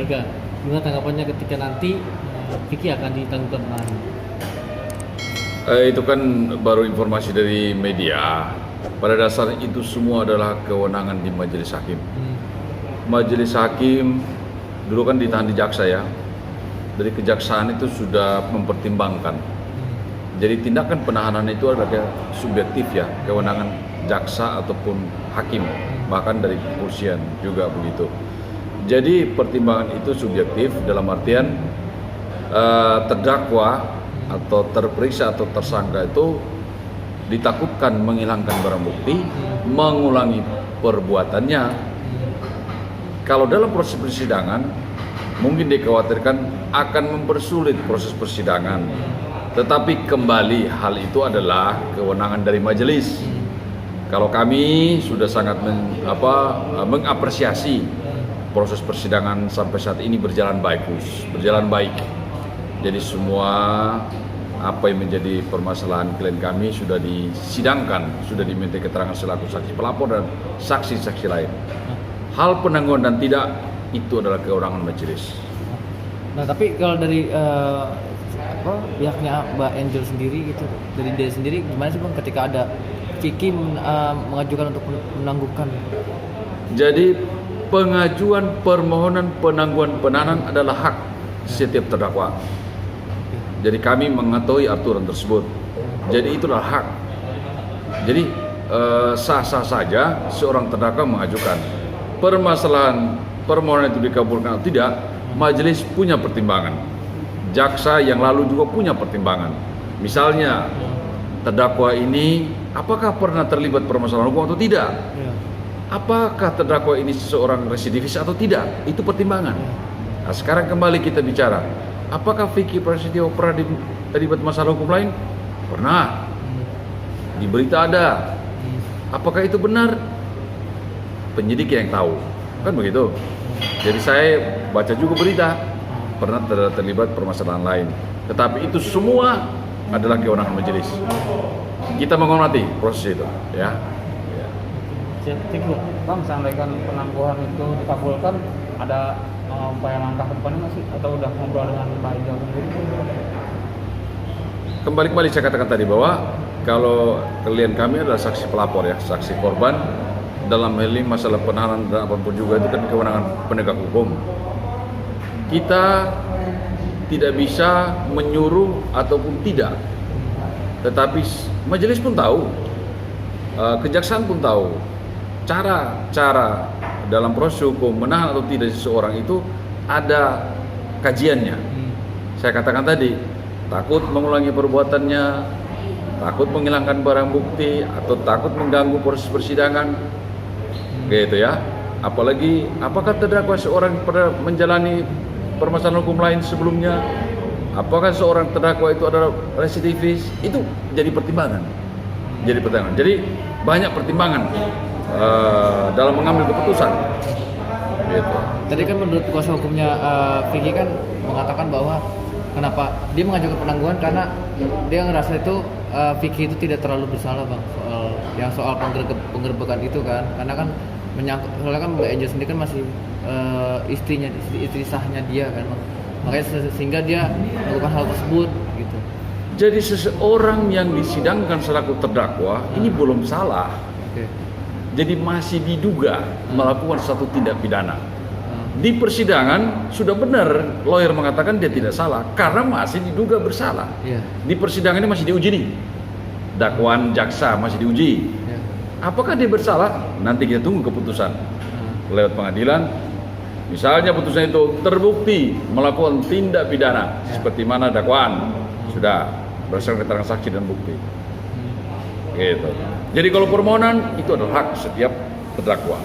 keluarga. Gimana tanggapannya ketika nanti Vicky akan ditangguhkan penahanan? Itu kan baru informasi dari media. Pada dasarnya itu semua adalah kewenangan di majelis hakim. Majelis hakim dulu kan ditahan di jaksa ya. Dari kejaksaan itu sudah mempertimbangkan. Jadi tindakan penahanan itu adalah subjektif ya, kewenangan jaksa ataupun hakim, bahkan dari kepolisian juga begitu. Jadi pertimbangan itu subjektif dalam artian terdakwa atau terperiksa atau tersangka itu ditakutkan menghilangkan barang bukti, mengulangi perbuatannya. Kalau dalam proses persidangan mungkin dikhawatirkan akan mempersulit proses persidangan. Tetapi kembali hal itu adalah kewenangan dari majelis. Kalau kami sudah sangat mengapresiasi proses persidangan sampai saat ini berjalan baik. Jadi semua apa yang menjadi permasalahan klien kami sudah disidangkan, sudah diminta keterangan selaku saksi pelapor dan saksi-saksi lain. Hal penangguhan dan tidak itu adalah kewenangan majelis. Nah tapi kalau dari pihaknya Mbak Angel sendiri gitu, dari dia sendiri gimana sih Bang ketika ada Vicky mengajukan untuk menangguhkan? Jadi pengajuan permohonan penangguhan penahanan adalah hak setiap terdakwa. Jadi kami mengetahui aturan tersebut. Jadi itulah hak. Jadi sah-sah saja seorang terdakwa mengajukan. Permasalahan permohonan itu dikabulkan atau tidak, majelis punya pertimbangan. Jaksa yang lalu juga punya pertimbangan. Misalnya terdakwa ini apakah pernah terlibat permasalahan hukum atau tidak? Apakah terdakwa ini seorang residivis atau tidak? Itu pertimbangan. Nah, sekarang kembali kita bicara, apakah Vicky Prasetyo pernah terlibat masalah hukum lain? Pernah. Di berita ada. Apakah itu benar? Penyidik yang tahu. Kan begitu. Jadi saya baca juga berita, pernah terlibat permasalahan lain. Tetapi itu semua adalah kewenangan majelis. Kita menghormati proses itu, ya. Thank you. Bang, sampaikan penangguhan itu dikabulkan, ada upaya langkah ke depannya masih atau udah ngobrol dengan Pak Angel sendiri? Kembali saya katakan tadi bahwa kalau klien kami adalah saksi pelapor ya, saksi korban dalam hal ini masalah penahanan dan apapun juga itu kan kewenangan penegak hukum. Kita tidak bisa menyuruh ataupun tidak, tetapi majelis pun tahu, kejaksaan pun tahu cara dalam proses hukum menahan atau tidak seseorang itu ada kajiannya. Saya katakan tadi, takut mengulangi perbuatannya, takut menghilangkan barang bukti atau takut mengganggu proses persidangan, gitu ya. Apalagi apakah terdakwa seorang pernah menjalani permasalahan hukum lain sebelumnya, apakah seorang terdakwa itu adalah residivis, itu jadi pertimbangan. Jadi banyak pertimbangan dalam mengambil keputusan. Gitu. Tadi kan menurut kuasa hukumnya Vicky kan mengatakan bahwa kenapa dia mengajukan penangguhan karena dia ngerasa itu Vicky itu tidak terlalu bersalah Bang soal penggerbekan itu kan, karena kan soalnya kan Mbak Angel sendiri kan masih istri sahnya dia kan Bang. Makanya sehingga dia melakukan hal tersebut gitu. Jadi seseorang yang disidangkan selaku terdakwa ini belum salah. Okay. Jadi masih diduga melakukan satu tindak pidana. Di persidangan sudah benar lawyer mengatakan dia tidak salah karena masih diduga bersalah. Di persidangan ini masih diuji nih. Dakwaan jaksa masih diuji. Apakah dia bersalah? Nanti kita tunggu keputusan lewat pengadilan. Misalnya putusan itu terbukti melakukan tindak pidana seperti mana dakwaan sudah berdasarkan keterangan saksi dan bukti. Gitu. Jadi kalau permohonan itu adalah hak setiap terdakwa.